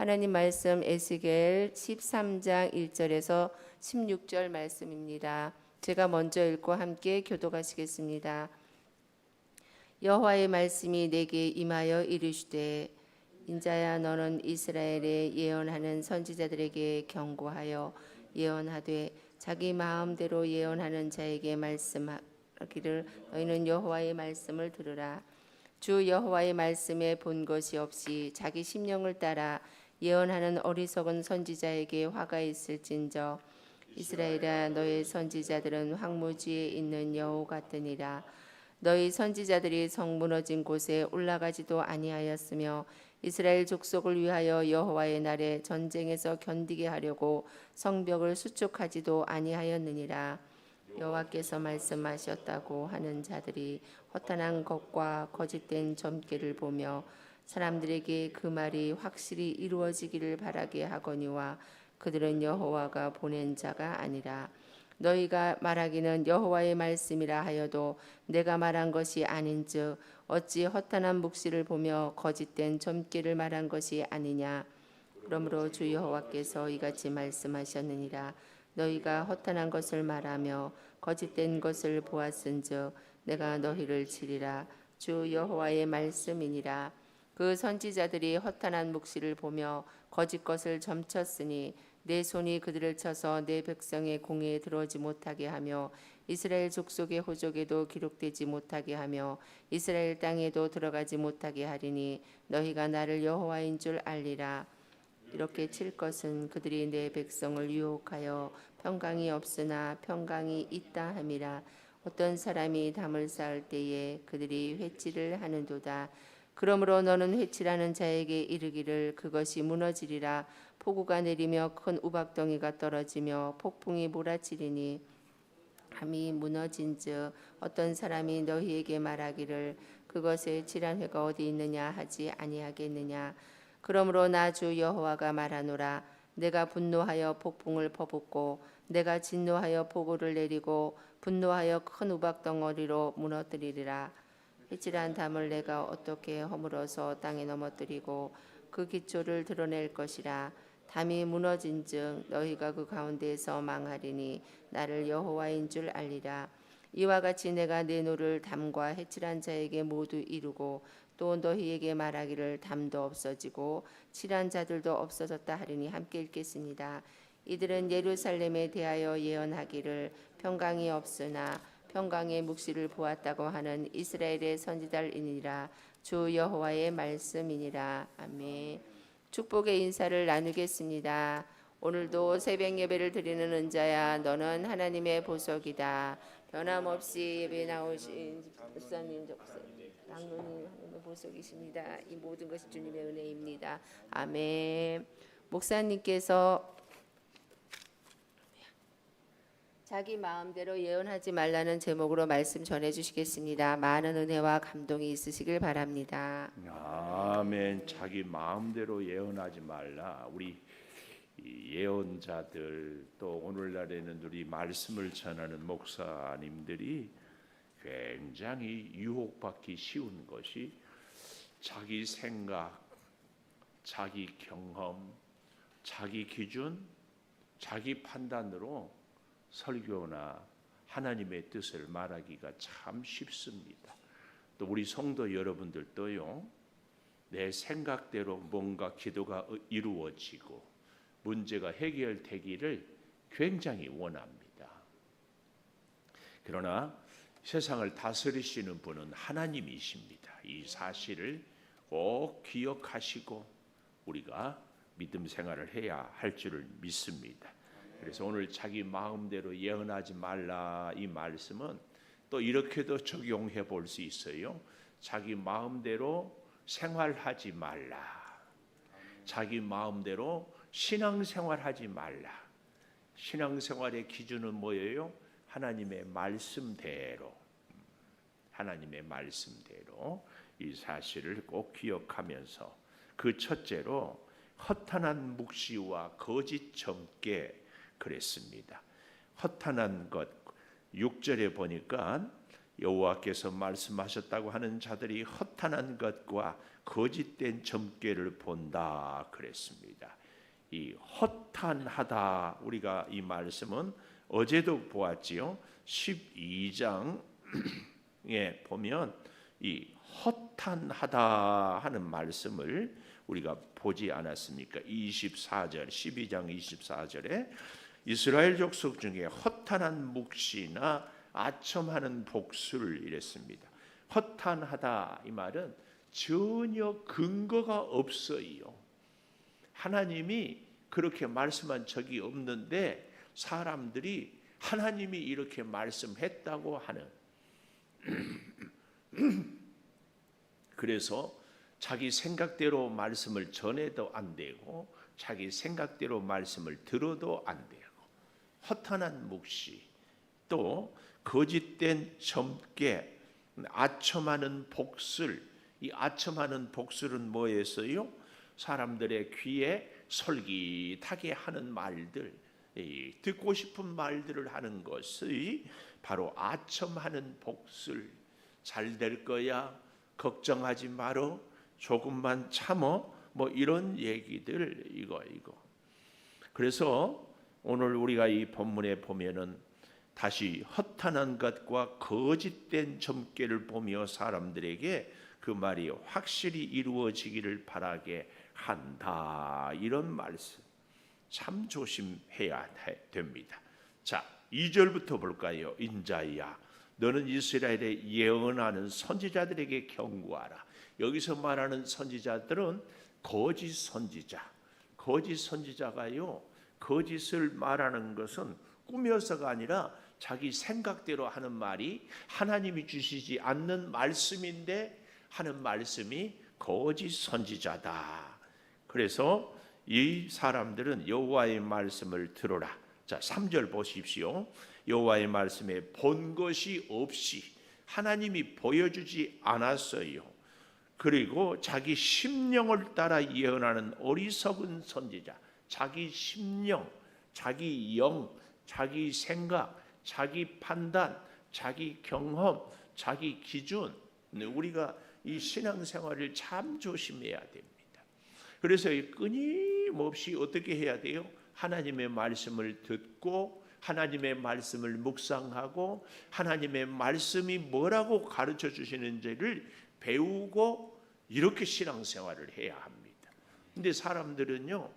하나님 말씀 에스겔 13장 1절에서 16절 말씀입니다. 제가 먼저 읽고 함께 교독하시겠습니다. 여호와의 말씀이 내게 임하여 이르시되 인자야 너는 이스라엘에 예언하는 선지자들에게 경고하여 예언하되 자기 마음대로 예언하는 자에게 말씀하기를 너희는 여호와의 말씀을 들으라. 주 여호와의 말씀에 본 것이 없이 자기 심령을 따라 예언하는 어리석은 선지자에게 화가 있을진저 이스라엘아 너의 선지자들은 황무지에 있는 여우 같으니라. 너희 선지자들이 성 무너진 곳에 올라가지도 아니하였으며 이스라엘 족속을 위하여 여호와의 날에 전쟁에서 견디게 하려고 성벽을 수축하지도 아니하였느니라. 여호와께서 말씀하셨다고 하는 자들이 허탄한 것과 거짓된 점괘를 보며 사람들에게 그 말이 확실히 이루어지기를 바라게 하거니와 그들은 여호와가 보낸 자가 아니라. 너희가 말하기는 여호와의 말씀이라 하여도 내가 말한 것이 아닌즉 어찌 허탄한 묵시를 보며 거짓된 점괘를 말한 것이 아니냐. 그러므로 주 여호와께서 이같이 말씀하셨느니라. 너희가 허탄한 것을 말하며 거짓된 것을 보았은즉 내가 너희를 치리라. 주 여호와의 말씀이니라. 그 선지자들이 허탄한 묵시를 보며 거짓 것을 점쳤으니 내 손이 그들을 쳐서 내 백성의 공회에 들어오지 못하게 하며 이스라엘 족속의 호족에도 기록되지 못하게 하며 이스라엘 땅에도 들어가지 못하게 하리니 너희가 나를 여호와인 줄 알리라. 이렇게 칠 것은 그들이 내 백성을 유혹하여 평강이 없으나 평강이 있다 함이라. 어떤 사람이 담을 쌓을 때에 그들이 회치를 하는도다. 그러므로 너는 회치라는 자에게 이르기를 그것이 무너지리라. 폭우가 내리며 큰 우박덩이가 떨어지며 폭풍이 몰아치리니 함이 무너진즉 어떤 사람이 너희에게 말하기를 그것의 칠한 회가 어디 있느냐 하지 아니하겠느냐. 그러므로 나 주 여호와가 말하노라. 내가 분노하여 폭풍을 퍼붓고 내가 진노하여 폭우를 내리고 분노하여 큰 우박덩어리로 무너뜨리리라. 회칠한 담을 내가 어떻게 허물어서 땅에 넘어뜨리고 그 기초를 드러낼 것이라. 담이 무너진즉 너희가 그 가운데에서 망하리니 나를 여호와인 줄 알리라. 이와 같이 내가 내 노를 담과 해칠한 자에게 모두 이루고 또 너희에게 말하기를 담도 없어지고 칠한 자들도 없어졌다 하리니 함께 읽겠습니다. 이들은 예루살렘에 대하여 예언하기를 평강이 없으나 평강의 묵시를 보았다고 하는 이스라엘의 선지자이니라. 주 여호와의 말씀이니라. 아멘. 축복의 인사를 나누겠습니다. 오늘도 새벽 예배를 드리는 은자야 너는 하나님의 보석이다. 변함없이 예배 나오신 목사님 장로님 하나님의 보석이십니다. 이 모든 것이 주님의 은혜입니다. 아멘. 목사님께서 자기 마음대로 예언하지 말라는 제목으로 말씀 전해주시겠습니다. 많은 은혜와 감동이 있으시길 바랍니다. 아멘. 자기 마음대로 예언하지 말라. 우리 예언자들 또 오늘날에는 우리 말씀을 전하는 목사님들이 굉장히 유혹받기 쉬운 것이 자기 생각, 자기 경험, 자기 기준, 자기 판단으로 설교나 하나님의 뜻을 말하기가 참 쉽습니다. 또 우리 성도 여러분들도요, 내 생각대로 뭔가 기도가 이루어지고 문제가 해결되기를 굉장히 원합니다. 그러나 세상을 다스리시는 분은 하나님이십니다. 이 사실을 꼭 기억하시고 우리가 믿음 생활을 해야 할 줄을 믿습니다. 그래서 오늘 자기 마음대로 예언하지 말라 이 말씀은 또 이렇게도 적용해 볼 수 있어요. 자기 마음대로 생활하지 말라. 자기 마음대로 신앙생활하지 말라. 신앙생활의 기준은 뭐예요? 하나님의 말씀대로. 하나님의 말씀대로 이 사실을 꼭 기억하면서 그 첫째로 허탄한 묵시와 거짓 점괘 그랬습니다. 허탄한 것 6절에 보니까 여호와께서 말씀하셨다고 하는 자들이 허탄한 것과 거짓된 점괘를 본다 그랬습니다. 이 허탄하다, 우리가 이 말씀은 어제도 보았지요. 12장에 보면 이 허탄하다 하는 말씀을 우리가 보지 않았습니까? 24절, 12장 24절에 이스라엘 족속 중에 허탄한 묵시나 아첨하는 복수를 이랬습니다. 허탄하다 이 말은 전혀 근거가 없어요. 하나님이 그렇게 말씀한 적이 없는데 사람들이 하나님이 이렇게 말씀했다고 하는 그래서 자기 생각대로 말씀을 전해도 안 되고 자기 생각대로 말씀을 들어도 안 되고 허탄한 묵시, 또 거짓된 점괘, 아첨하는 복술. 이 아첨하는 복술은 뭐였어요? 사람들의 귀에 솔깃하게 하는 말들, 듣고 싶은 말들을 하는 것이 바로 아첨하는 복술. 잘 될 거야, 걱정하지 마라, 조금만 참어, 뭐 이런 얘기들, 이거. 그래서 오늘 우리가 이 본문에 보면은 다시 허탄한 것과 거짓된 점괘를 보며 사람들에게 그 말이 확실히 이루어지기를 바라게 한다, 이런 말씀. 참 조심해야 됩니다. 자, 2절부터 볼까요? 인자야, 너는 이스라엘에 예언하는 선지자들에게 경고하라. 여기서 말하는 선지자들은 거짓 선지자. 거짓 선지자가요, 거짓을 말하는 것은 꾸며서가 아니라 자기 생각대로 하는 말이 하나님이 주시지 않는 말씀인데 하는 말씀이 거짓 선지자다. 그래서 이 사람들은 여호와의 말씀을 들어라. 자, 3절 보십시오. 여호와의 말씀에 본 것이 없이, 하나님이 보여주지 않았어요. 그리고 자기 심령을 따라 예언하는 어리석은 선지자. 자기 심령, 자기 영, 자기 생각, 자기 판단, 자기 경험, 자기 기준. 우리가 이 신앙생활을 참 조심해야 됩니다. 그래서 끊임없이 어떻게 해야 돼요? 하나님의 말씀을 듣고 하나님의 말씀을 묵상하고 하나님의 말씀이 뭐라고 가르쳐 주시는지를 배우고 이렇게 신앙생활을 해야 합니다. 근데 사람들은요,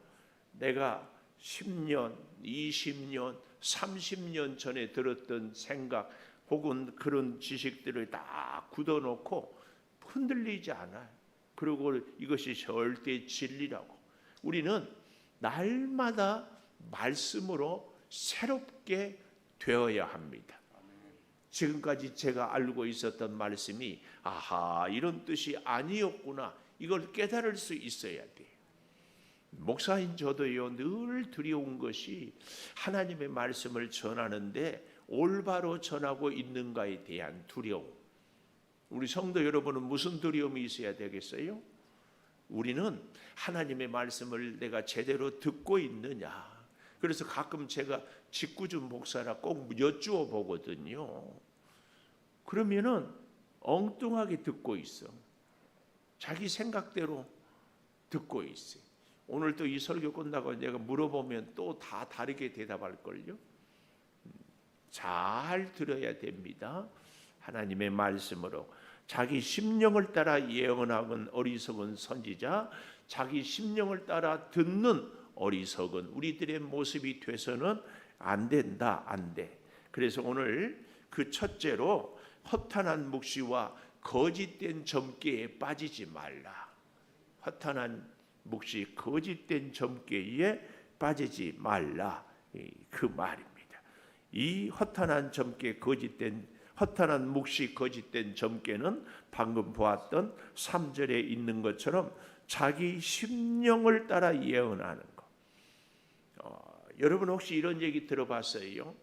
내가 10년, 20년, 30년 전에 들었던 생각 혹은 그런 지식들을 다 굳어놓고 흔들리지 않아요. 그리고 이것이 절대 진리라고. 우리는 날마다 말씀으로 새롭게 되어야 합니다. 지금까지 제가 알고 있었던 말씀이 아하, 이런 뜻이 아니었구나, 이걸 깨달을 수 있어야 돼요. 목사인 저도요, 늘 두려운 것이 하나님의 말씀을 전하는데 올바로 전하고 있는가에 대한 두려움. 우리 성도 여러분은 무슨 두려움이 있어야 되겠어요? 우리는 하나님의 말씀을 내가 제대로 듣고 있느냐. 그래서 가끔 제가 직구준 목사라 꼭 여쭈어 보거든요. 그러면은 엉뚱하게 듣고 있어. 자기 생각대로 듣고 있어. 오늘 또 이 설교 끝나고 내가 물어보면 또 다 다르게 대답할걸요. 잘 들어야 됩니다. 하나님의 말씀으로. 자기 심령을 따라 예언하는 어리석은 선지자, 자기 심령을 따라 듣는 어리석은 우리들의 모습이 돼서는 안 된다, 안 돼. 그래서 오늘 그 첫째로 허탄한 묵시와 거짓된 점괘에 빠지지 말라. 허탄한 묵시, 거짓된 점괘에 빠지지 말라, 그 말입니다. 이 허탄한 점괘, 허탄한 묵시, 거짓된 점괘는 방금 보았던 3절에 있는 것처럼 자기 심령을 따라 예언하는 것. 여러분 혹시 이런 얘기 들어봤어요?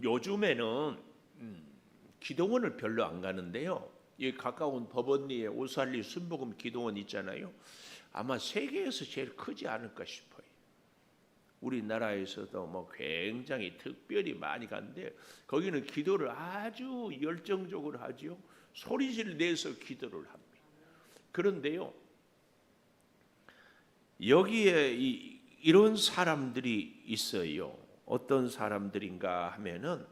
요즘에는 기도원을 별로 안 가는데요, 이 가까운 법원리에 오살리 순복음 기도원 있잖아요. 아마 세계에서 제일 크지 않을까 싶어요. 우리나라에서도 뭐 굉장히 특별히 많이 가는데 거기는 기도를 아주 열정적으로 하죠. 소리를 내서 기도를 합니다. 그런데요, 여기에 이런 사람들이 있어요. 어떤 사람들인가 하면은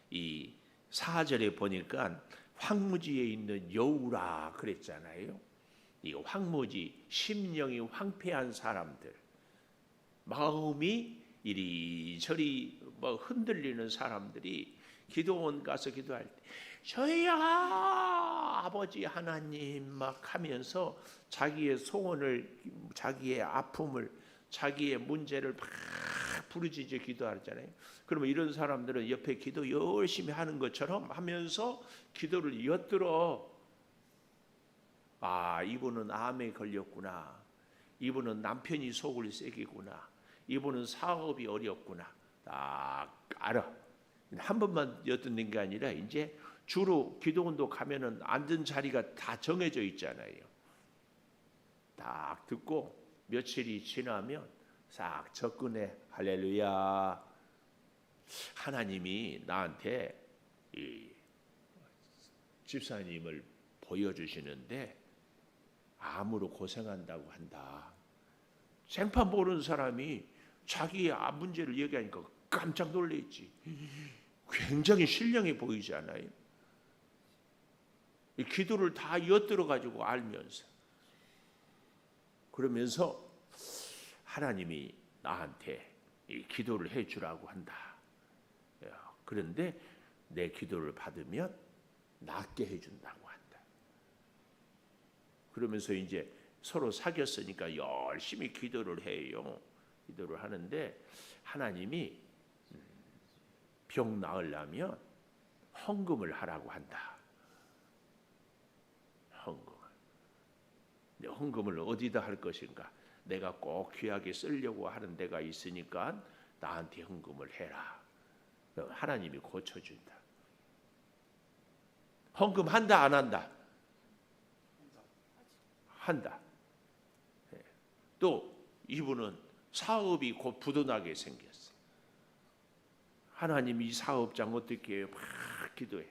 이 4절에 보니까 황무지에 있는 여우라 그랬잖아요. 이 황무지, 심령이 황폐한 사람들, 마음이 이리저리 흔들리는 사람들이 기도원 가서 기도할 때 저희야 아버지 하나님 막 하면서 자기의 소원을, 자기의 아픔을, 자기의 문제를 막 부르짖어 기도하잖아요. 그러면 이런 사람들은 옆에 기도 열심히 하는 것처럼 하면서 기도를 엿들어. 아, 이분은 암에 걸렸구나. 이분은 남편이 속을 새기구나. 이분은 사업이 어렵구나. 딱 알아. 한 번만 엿듣는 게 아니라 이제 주로 기도원도 가면은 앉은 자리가 다 정해져 있잖아요. 딱 듣고 며칠이 지나면 싹 접근해. 할렐루야. 하나님이 나한테 이 집사님을 보여주시는데 암으로 고생한다고 한다. 생판 모르는 사람이 자기의 암 문제를 얘기하니까 깜짝 놀랐지. 굉장히 신령해 보이지 않아요? 이 기도를 다 엿들어 가지고 알면서, 그러면서 하나님이 나한테 이 기도를 해주라고 한다. 그런데 내 기도를 받으면 낫게 해준다고 한다. 그러면서 이제 서로 사귀었으니까 열심히 기도를 해요. 기도를 하는데 하나님이 병 나으려면 헌금을 하라고 한다. 헌금을. 근데 헌금을 어디다 할 것인가? 내가 꼭 귀하게 쓰려고 하는 데가 있으니까 나한테 헌금을 해라. 하나님이 고쳐준다. 헌금 한다 안 한다? 한다. 또 이분은 사업이 곧 부도나게 생겼어. 하나님 이 사업장 어떻게 해요? 막 기도해.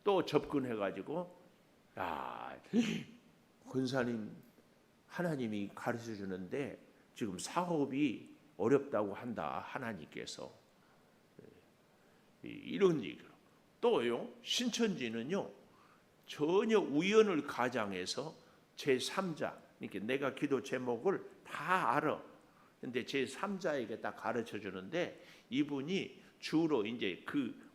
또 접근해가지고 권사님 하나님이 가르쳐 주는데 지금 사업이 어렵다고 한다. 하나님께서. 이런 얘기로. 또요, 신천지는요, 전혀 우연을 가장해서 제3자, 그러니까 내가 기도 제목을 다 알아. 근데 제3자에게 딱 가르쳐 주는데 이분이 주로 이제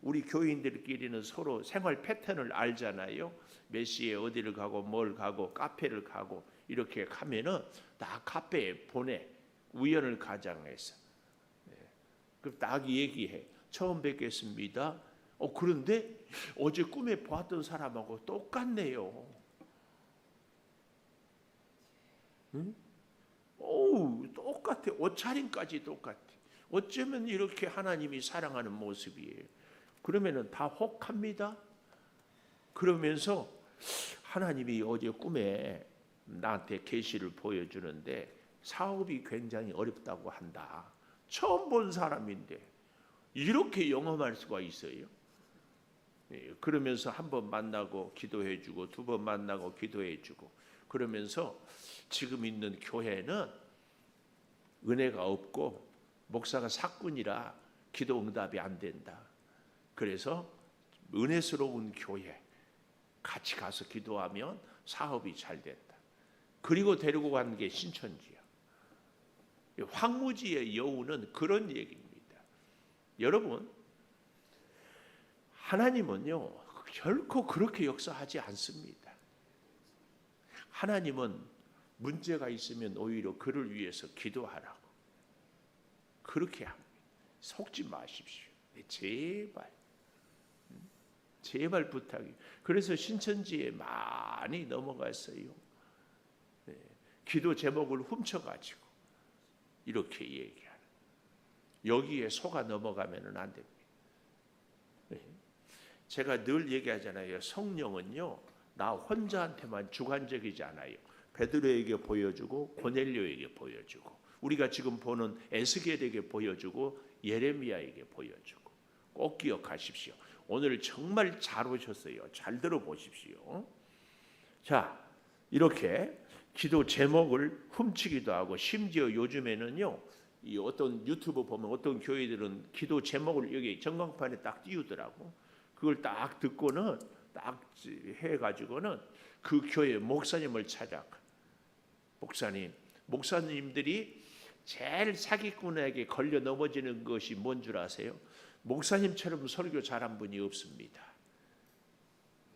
우리 교인들끼리는 서로 생활 패턴을 알잖아요. 몇 시에 어디를 가고 뭘 가고 카페를 가고 이렇게 하면은 다 카페에 보내. 우연을 가장해서. 그럼 딱 얘기해. 처음 뵙겠습니다. 그런데 어제 꿈에 보았던 사람하고 똑같네요. 응? 똑같아. 옷차림까지 똑같아. 어쩌면 이렇게 하나님이 사랑하는 모습이에요. 그러면은 다 혹합니다. 그러면서 하나님이 어제 꿈에 나한테 계시를 보여주는데 사업이 굉장히 어렵다고 한다. 처음 본 사람인데 이렇게 영험할 수가 있어요. 그러면서 한 번 만나고 기도해주고 두 번 만나고 기도해주고 그러면서 지금 있는 교회는 은혜가 없고 목사가 사꾼이라 기도 응답이 안 된다. 그래서 은혜스러운 교회 같이 가서 기도하면 사업이 잘 된다. 그리고 데리고 가는 게 신천지야. 황무지의 여우는 그런 얘기입니다. 여러분, 하나님은요 결코 그렇게 역사하지 않습니다. 하나님은 문제가 있으면 오히려 그를 위해서 기도하라고 그렇게 합니다. 속지 마십시오. 제발, 제발 부탁이. 그래서 신천지에 많이 넘어갔어요. 기도 제목을 훔쳐가지고 이렇게 얘기하는. 여기에 속아 넘어가면은 안 됩니다. 제가 늘 얘기하잖아요. 성령은요 나 혼자한테만 주관적이지 않아요. 베드로에게 보여주고 고넬료에게 보여주고 우리가 지금 보는 에스겔에게 보여주고 예레미야에게 보여주고 꼭 기억하십시오. 오늘 정말 잘 오셨어요. 잘 들어보십시오. 자, 이렇게 기도 제목을 훔치기도 하고, 심지어 요즘에는요, 이 어떤 유튜브 보면 어떤 교회들은 기도 제목을 여기 전광판에 딱 띄우더라고. 그걸 딱 듣고는 딱 해가지고는 그 교회 목사님을 찾아가. 목사님들이 제일 사기꾼에게 걸려 넘어지는 것이 뭔 줄 아세요? 목사님처럼 설교 잘한 분이 없습니다.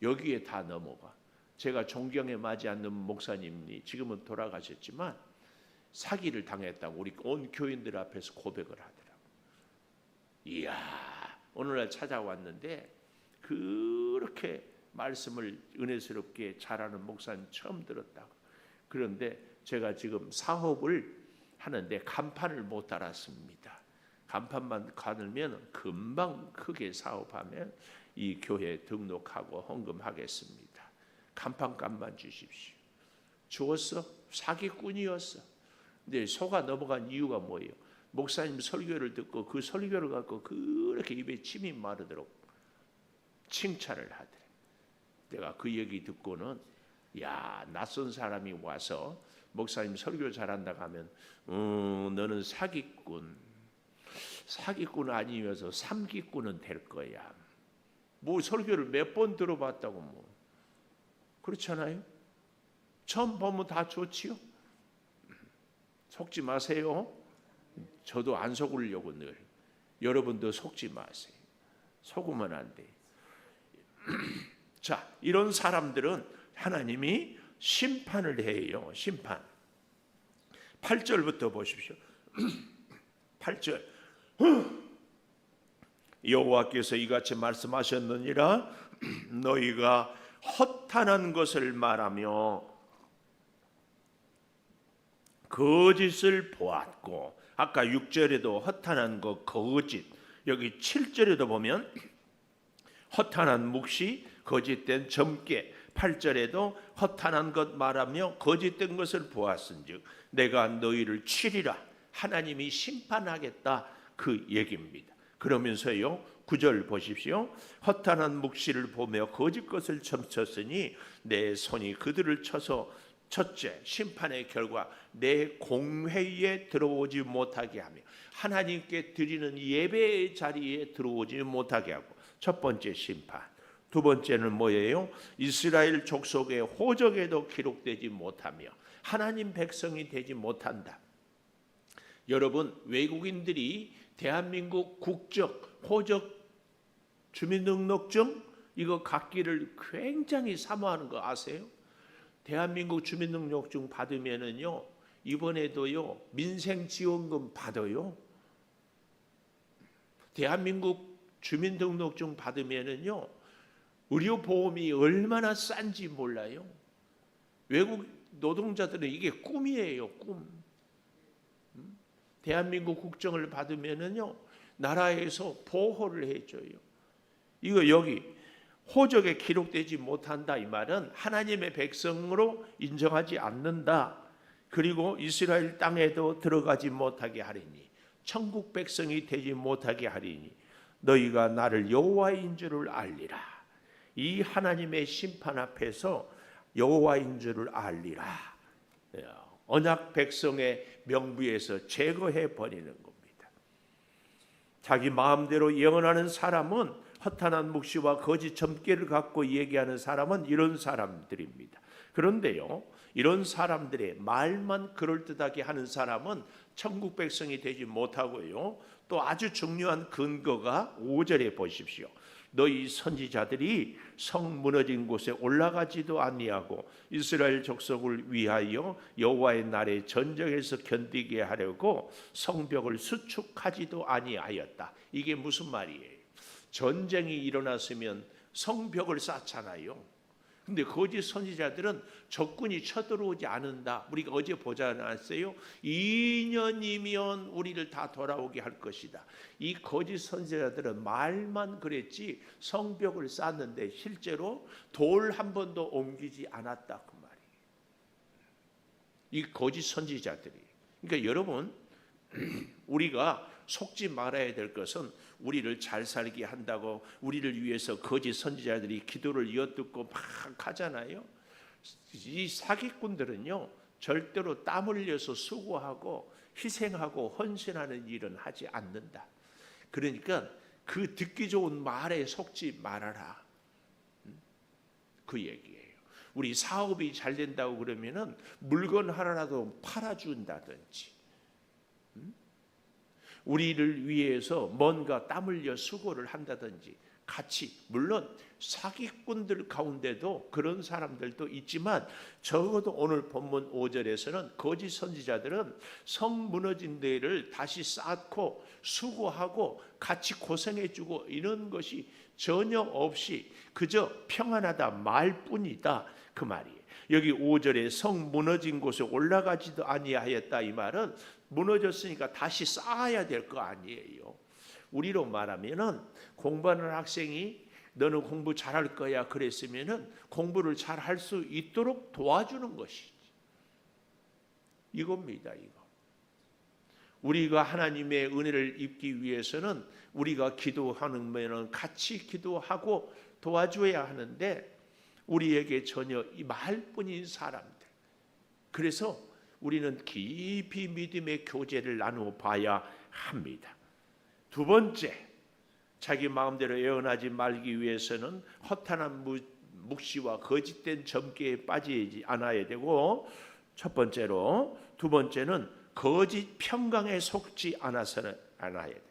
여기에 다 넘어가. 제가 존경에 맞지 않는 목사님이 지금은 돌아가셨지만 사기를 당했다고 우리 온 교인들 앞에서 고백을 하더라고. 이야, 오늘날 찾아왔는데 그렇게 말씀을 은혜스럽게 잘하는 목사님 처음 들었다고. 그런데 제가 지금 사업을 하는데 간판을 못 달았습니다. 간판만 가르면 금방 크게 사업하면 이 교회에 등록하고 헌금하겠습니다. 간판값만 주십시오. 주었어? 사기꾼이었어. 근데 속아 넘어간 이유가 뭐예요? 목사님 설교를 듣고 그 설교를 갖고 그렇게 입에 침이 마르도록 칭찬을 하더래. 내가 그 얘기 듣고는 야, 낯선 사람이 와서 목사님 설교 잘한다고 하면 너는 사기꾼 아니면서 삼기꾼은 될 거야. 뭐 설교를 몇 번 들어봤다고 뭐 그렇잖아요. 처음 보면 다 좋지요. 속지 마세요. 저도 안 속으려고 늘. 여러분도 속지 마세요. 속으면 안 돼. 자, 이런 사람들은 하나님이 심판을 해요. 심판. 8절부터 보십시오. 8절. 여호와께서 이같이 말씀하셨느니라. 너희가 허탄한 것을 말하며 거짓을 보았고, 아까 6절에도 허탄한 것 거짓, 여기 7절에도 보면 허탄한 묵시, 거짓된 점괘, 8절에도 허탄한 것 말하며 거짓된 것을 보았은즉 내가 너희를 치리라. 하나님이 심판하겠다, 그 얘기입니다. 그러면서요 9절 보십시오. 허탄한 묵시를 보며 거짓 것을 점쳤으니 내 손이 그들을 쳐서 첫째 심판의 결과 내 공회에 들어오지 못하게 하며 하나님께 드리는 예배의 자리에 들어오지 못하게 하고, 첫 번째 심판. 두 번째는 뭐예요? 이스라엘 족속의 호적에도 기록되지 못하며 하나님 백성이 되지 못한다. 여러분, 외국인들이 대한민국 국적, 호적, 주민등록증 이거 갖기를 굉장히 사모하는 거 아세요? 대한민국 주민등록증 받으면은요, 이번에도요 민생지원금 받아요. 대한민국 주민등록증 받으면은요 의료보험이 얼마나 싼지 몰라요. 외국 노동자들은 이게 꿈이에요, 꿈. 대한민국 국정을 받으면은요 나라에서 보호를 해줘요. 이거 여기 호적에 기록되지 못한다, 이 말은 하나님의 백성으로 인정하지 않는다. 그리고 이스라엘 땅에도 들어가지 못하게 하리니, 천국 백성이 되지 못하게 하리니 너희가 나를 여호와인 줄을 알리라. 이 하나님의 심판 앞에서 여호와인 줄을 알리라. 언약 백성의 명부에서 제거해 버리는 겁니다. 자기 마음대로 예언하는 사람은, 허탄한 묵시와 거짓 점괘를 갖고 얘기하는 사람은 이런 사람들입니다. 그런데요, 이런 사람들의 말만 그럴듯하게 하는 사람은 천국 백성이 되지 못하고요, 또 아주 중요한 근거가 5절에 보십시오. 너희 선지자들이 성 무너진 곳에 올라가지도 아니하고 이스라엘 족속을 위하여 여호와의 날에 전쟁에서 견디게 하려고 성벽을 수축하지도 아니하였다. 이게 무슨 말이에요? 전쟁이 일어났으면 성벽을 쌓잖아요. 근데 거짓 선지자들은 적군이 쳐들어오지 않는다. 우리가 어제 보지 않았어요? 2년이면 우리를 다 돌아오게 할 것이다. 이 거짓 선지자들은 말만 그랬지 성벽을 쌓는데 실제로 돌 한 번도 옮기지 않았다, 그 말이에요. 이 거짓 선지자들이. 그러니까 여러분, 우리가 속지 말아야 될 것은 우리를 잘 살게 한다고 우리를 위해서 거짓 선지자들이 기도를 이어듣고 막 하잖아요. 이 사기꾼들은요 절대로 땀 흘려서 수고하고 희생하고 헌신하는 일은 하지 않는다. 그러니까 그 듣기 좋은 말에 속지 말아라. 그 얘기예요. 우리 사업이 잘 된다고 그러면은 물건 하나라도 팔아준다든지, 우리를 위해서 뭔가 땀 흘려 수고를 한다든지 같이, 물론 사기꾼들 가운데도 그런 사람들도 있지만 적어도 오늘 본문 5절에서는 거짓 선지자들은 성 무너진 데를 다시 쌓고 수고하고 같이 고생해주고 이런 것이 전혀 없이 그저 평안하다 말뿐이다 그 말이에요. 여기 5절에 성 무너진 곳에 올라가지도 아니하였다 이 말은 무너졌으니까 다시 쌓아야 될 거 아니에요. 우리로 말하면은 공부하는 학생이 너는 공부 잘할 거야 그랬으면은 공부를 잘할 수 있도록 도와주는 것이지. 이겁니다, 이거. 우리가 하나님의 은혜를 입기 위해서는 우리가 기도하는 면은 같이 기도하고 도와줘야 하는데 우리에게 전혀 이 말뿐인 사람들. 그래서 우리는 깊이 믿음의 교제를 나누어 봐야 합니다. 두 번째, 자기 마음대로 예언하지 말기 위해서는 허탄한 묵시와 거짓된 점괘에 빠지지 않아야 되고, 첫 번째로, 두 번째는 거짓 평강에 속지 않아서는 않아야 돼.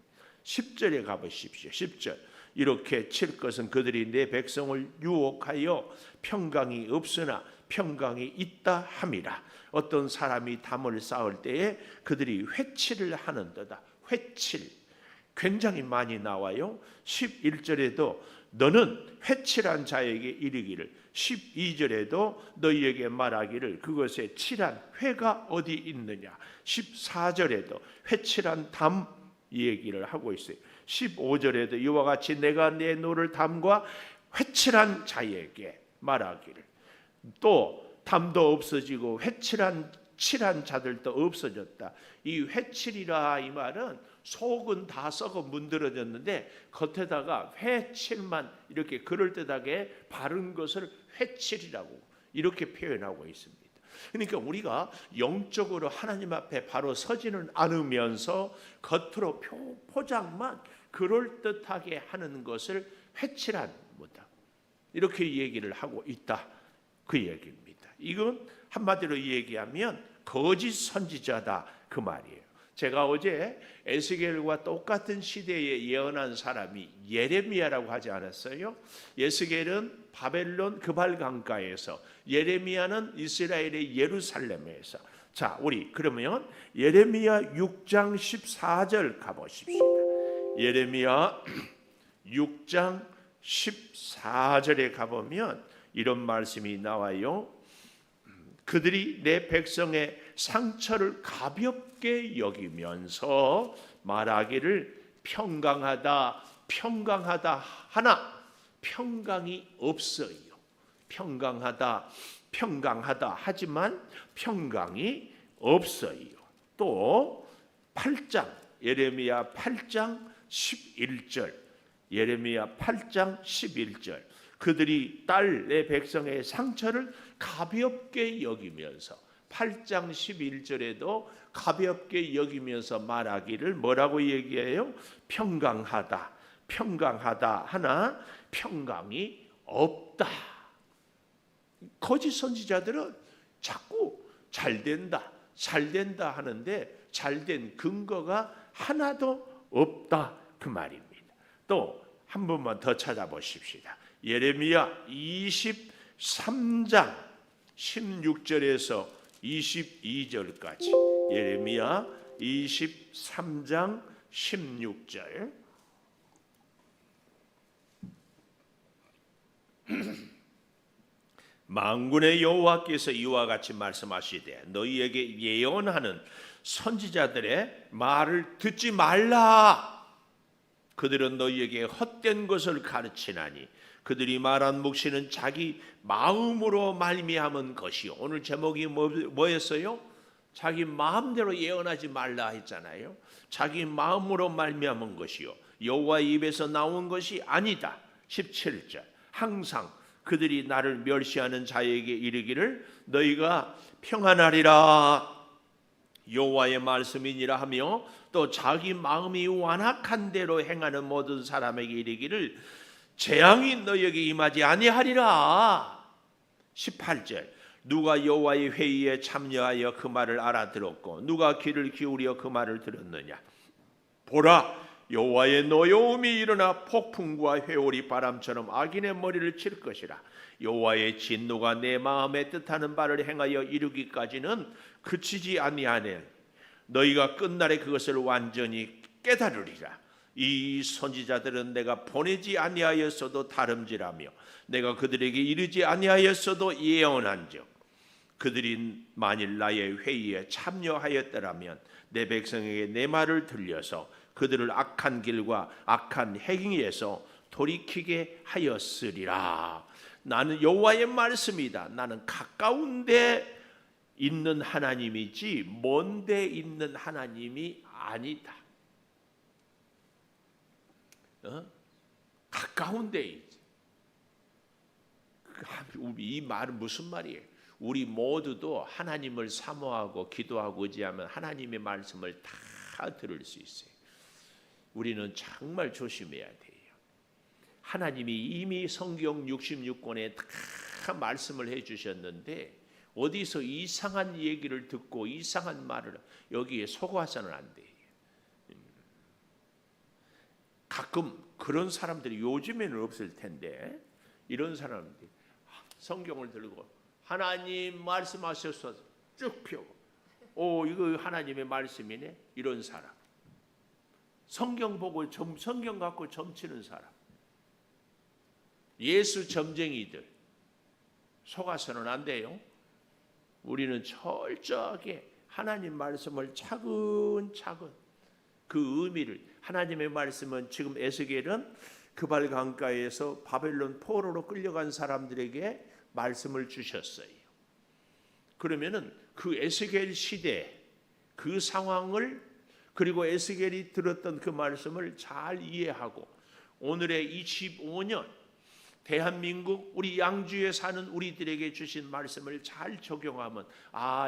10절에 가보십시오. 10절. 이렇게 칠 것은 그들이 내 백성을 유혹하여 평강이 없으나 평강이 있다 함이라. 어떤 사람이 담을 쌓을 때에 그들이 회칠을 하는도다. 회칠 굉장히 많이 나와요. 11절에도 너는 회칠한 자에게 이르기를, 12절에도 너희에게 말하기를 그것에 칠한 회가 어디 있느냐, 14절에도 회칠한 담 얘기를 하고 있어요. 15절에도 이와 같이 내가 내 노를 담과 회칠한 자에게 말하기를, 또 담도 없어지고 칠한 자들도 없어졌다. 이 회칠이라 이 말은 속은 다 썩어 문드러졌는데 겉에다가 회칠만 이렇게 그럴듯하게 바른 것을 회칠이라고 이렇게 표현하고 있습니다. 그러니까 우리가 영적으로 하나님 앞에 바로 서지는 않으면서 겉으로 포장만 그럴듯하게 하는 것을 회칠한 뭐다, 이렇게 얘기를 하고 있다 그 얘기입니다. 이건 한마디로 얘기하면 거짓 선지자다 그 말이에요. 제가 어제 에스겔과 똑같은 시대에 예언한 사람이 예레미야라고 하지 않았어요? 에스겔은 바벨론 그발 강가에서, 예레미야는 이스라엘의 예루살렘에서. 자, 우리 그러면 예레미야 6장 14절 가보십시다. 예레미야 6장 14절에 가보면 이런 말씀이 나와요. 그들이 내 백성의 상처를 가볍게 여기면서 말하기를 평강하다 평강하다 하나 평강이 없어요. 평강하다 평강하다 하지만 평강이 없어요. 또 8장 예레미야 8장 11절, 예레미야 8장 11절 그들이 딸 내 백성의 상처를 가볍게 여기면서, 8장 11절에도 가볍게 여기면서 말하기를 뭐라고 얘기해요? 평강하다 평강하다 하나 평강이 없다. 거짓 선지자들은 자꾸 잘된다 잘된다 하는데 잘된 근거가 하나도 없다 그 말입니다. 또 한 번만 더 찾아보십시다. 예레미야 23장 16절에서 22절까지, 예레미야 23장 16절. 만군의 여호와께서 이와 같이 말씀하시되 너희에게 예언하는 선지자들의 말을 듣지 말라. 그들은 너희에게 헛된 것을 가르치나니 그들이 말한 묵시는 자기 마음으로 말미암은 것이요. 오늘 제목이 뭐였어요? 자기 마음대로 예언하지 말라 했잖아요. 자기 마음으로 말미암은 것이요 여호와의 입에서 나온 것이 아니다. 17절 항상 그들이 나를 멸시하는 자에게 이르기를 너희가 평안하리라 여호와의 말씀이니라 하며 또 자기 마음이 완악한 대로 행하는 모든 사람에게 이르기를 재앙이 너희에게 임하지 아니하리라. 18절 누가 여호와의 회의에 참여하여 그 말을 알아들었고 누가 귀를 기울여 그 말을 들었느냐. 보라 여호와의 노여움이 일어나 폭풍과 회오리 바람처럼 악인의 머리를 칠 것이라. 여호와의 진노가 내 마음에 뜻하는 바를 행하여 이루기까지는 그치지 아니하네. 너희가 끝날에 그것을 완전히 깨달으리라. 이 선지자들은 내가 보내지 아니하였어도 다름질하며 내가 그들에게 이르지 아니하였어도 예언한즉 그들이 만일 나의 회의에 참여하였더라면 내 백성에게 내 말을 들려서 그들을 악한 길과 악한 행위에서 돌이키게 하였으리라. 나는 여호와의 말씀이다. 나는 가까운 데 있는 하나님이지 먼 데 있는 하나님이 아니다. 가까운 데 있지. 이 말은 무슨 말이에요? 우리 모두도 하나님을 사모하고 기도하고 의지하면 하나님의 말씀을 다 들을 수 있어요. 우리는 정말 조심해야 돼요. 하나님이 이미 성경 66권에 다 말씀을 해주셨는데 어디서 이상한 얘기를 듣고 이상한 말을 여기에 속아서는 안 돼요. 가끔 그런 사람들이 요즘에는 없을 텐데 이런 사람들이 성경을 들고 하나님 말씀하셔서 쭉 펴고 이거 하나님의 말씀이네 이런 사람. 성경 보고 성경 갖고 점치는 사람. 예수 점쟁이들 속아서는 안 돼요. 우리는 철저하게 하나님 말씀을 차근차근 그 의미를 하나님의 말씀은 지금 에스겔은 그발 강가에서 바벨론 포로로 끌려간 사람들에게 말씀을 주셨어요. 그러면은 그 에스겔 시대 그 상황을 그리고 에스겔이 들었던 그 말씀을 잘 이해하고 오늘의 25년 대한민국 우리 양주에 사는 우리들에게 주신 말씀을 잘 적용하면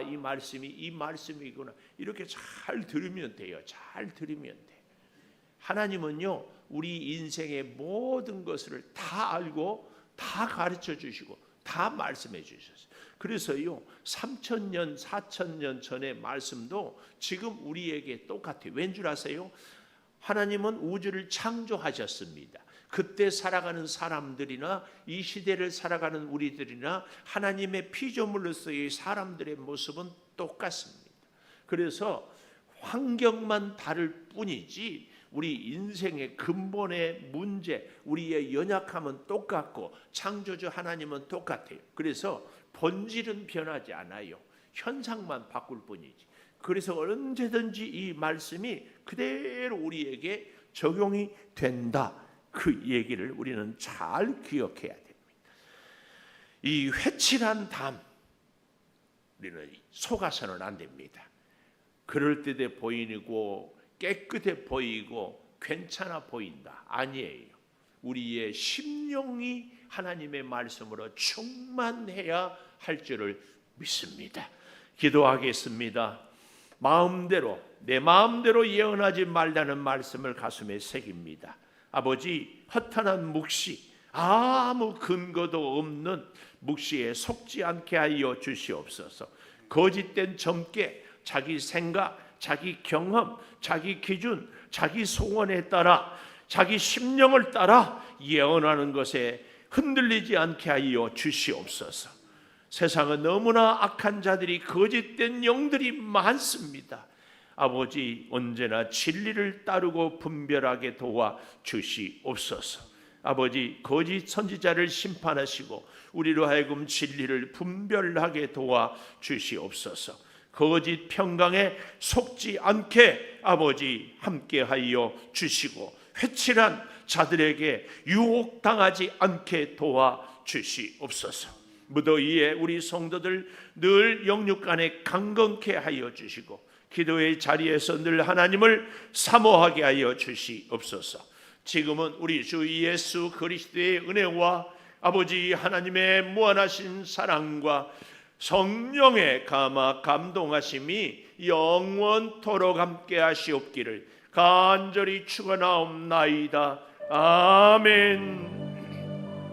이 말씀이 이 말씀이구나 이렇게 잘 들으면 돼요. 잘 들으면 돼. 하나님은요 우리 인생의 모든 것을 다 알고 다 가르쳐 주시고 다 말씀해 주셨어요. 그래서요 3,000년 4,000년 전의 말씀도 지금 우리에게 똑같아요. 왠 줄 아세요? 하나님은 우주를 창조하셨습니다. 그때 살아가는 사람들이나 이 시대를 살아가는 우리들이나 하나님의 피조물로서의 사람들의 모습은 똑같습니다. 그래서 환경만 다를 뿐이지 우리 인생의 근본의 문제, 우리의 연약함은 똑같고 창조주 하나님은 똑같아요. 그래서 본질은 변하지 않아요. 현상만 바꿀 뿐이지. 그래서 언제든지 이 말씀이 그대로 우리에게 적용이 된다. 그 얘기를 우리는 잘 기억해야 됩니다. 이 회칠한 담 우리는 속아서는 안 됩니다. 그럴듯해 보이고 깨끗해 보이고 괜찮아 보인다. 아니에요. 우리의 심령이 하나님의 말씀으로 충만해야 할 줄을 믿습니다. 기도하겠습니다. 내 마음대로 예언하지 말라는 말씀을 가슴에 새깁니다. 아버지, 허탄한 묵시, 아무 근거도 없는 묵시에 속지 않게 하여 주시옵소서. 거짓된 점괘, 자기 생각, 자기 경험, 자기 기준, 자기 소원에 따라 자기 심령을 따라 예언하는 것에 흔들리지 않게 하여 주시옵소서. 세상은 너무나 악한 자들이 거짓된 영들이 많습니다. 아버지, 언제나 진리를 따르고 분별하게 도와 주시옵소서. 아버지, 거짓 선지자를 심판하시고 우리로 하여금 진리를 분별하게 도와 주시옵소서. 거짓 평강에 속지 않게 아버지 함께하여 주시고 회칠한 자들에게 유혹당하지 않게 도와 주시옵소서. 무더위에 우리 성도들 늘 영육간에 강건케 하여 주시고 기도의 자리에서 늘 하나님을 사모하게 하여 주시옵소서. 지금은 우리 주 예수 그리스도의 은혜와 아버지 하나님의 무한하신 사랑과 성령의 감동하심이 영원토록 함께 하시옵기를 간절히 축원하옵나이다. 아멘.